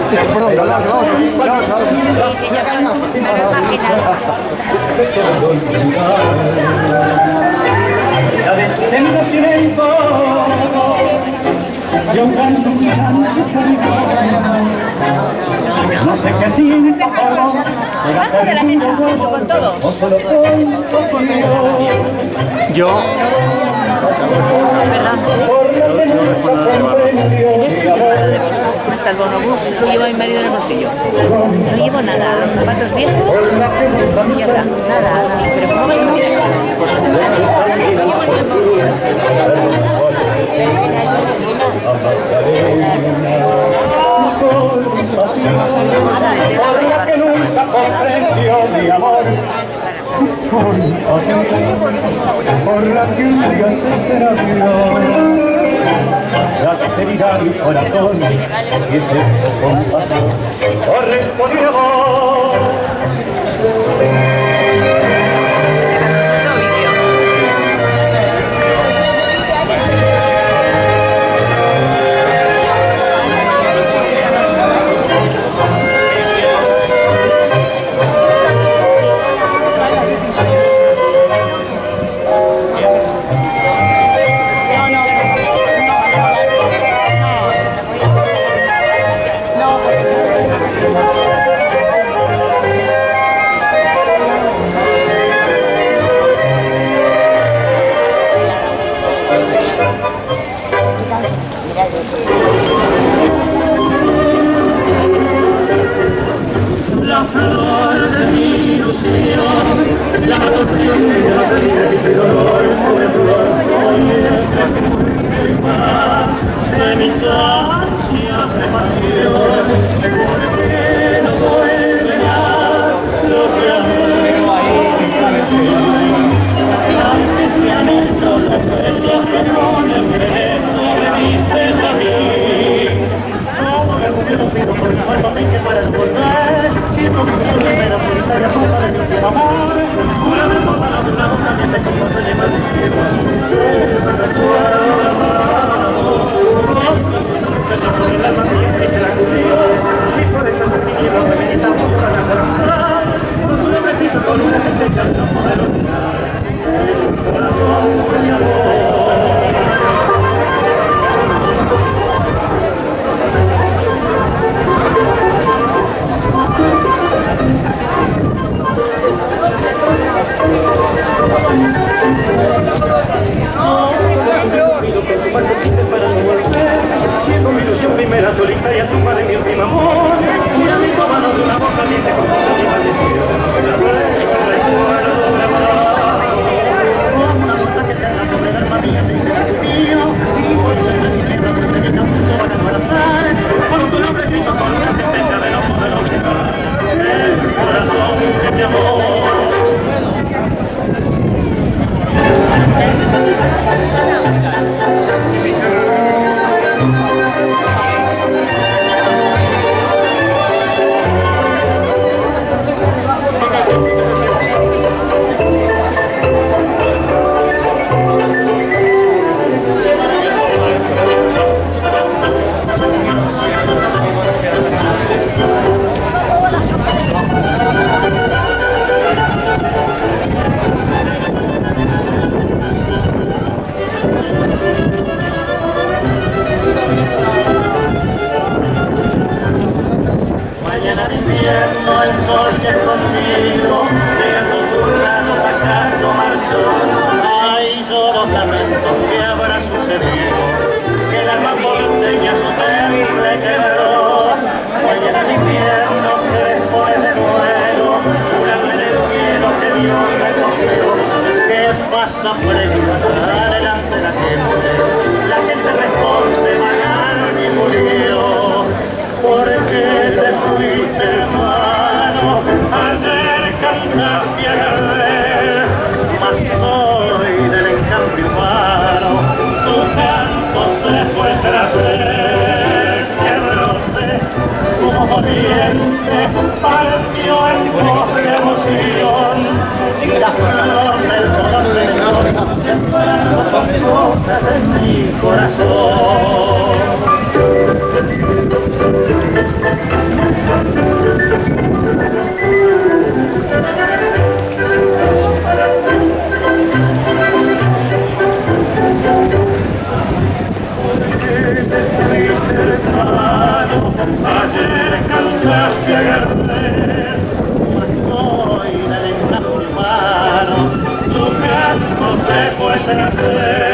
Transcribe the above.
Perdón, la otra. Sí, sí, ya me lo imagino. Bajo de la mesa, junto con todos. Yo. Hasta el bonobús lo llevo a mi marido en el bolsillo. No llevo nada, los zapatos viejos y ya está, nada. Pero ¿cómo vas a meter aquí? Pues no llevo por la que un día te será ya te dirá mi corazón y este compasión corresponde amor. La flor de mi ilusión, la adopción de la vida y dolor, fue flor de mis ansias de pasión, porque no vuelve ya lo que amé. Antes que a nuestros besos que con el beso me dices a mí, como me pido por el cuerpo que para encontrar, siento que me primera fuerza y a poca de mi último amor, una vez por la boca también te comporto y más ciego, es un recuerdo amado, por el alma siempre que la cubrió, y por eso me quiero que me estamos para encontrar, con un apetito con una sentencia de no poder olvidar, el corazón de mi amor. Con mi ilusión primera solitaria, tu padre mi último amor. Mira mi mano de una voz caliente con toda mi maldición. Recuerdo grabado como una puerta que te hace comer alma mía sin ser mío. Y por eso me celebro que te quita un punto para abrazar. Por tu nombre escrito con una sentencia de no poder olvidar. El corazón de mi amor. Mañana de invierno el sol se ha escondido, dejando sus ranos acaso marchó. Ay, lloros lamentos que habrá sucedido, que el alma porteña su temple quebró. Mañana de invierno que después de nuevo, jurando en el cielo que Dios recogió. ¿Qué pasa frente delante de la gente responde, Magaldi murió. ¿Por qué te fuiste, hermano? Ayer cantaste a guerrer, mas hoy del encanto humano tu canto se fue tras él. Quebróse como corriente, partió en voz de emoción, y la flor del corazón sembrando con cosas en mi corazón. nuestra suerte.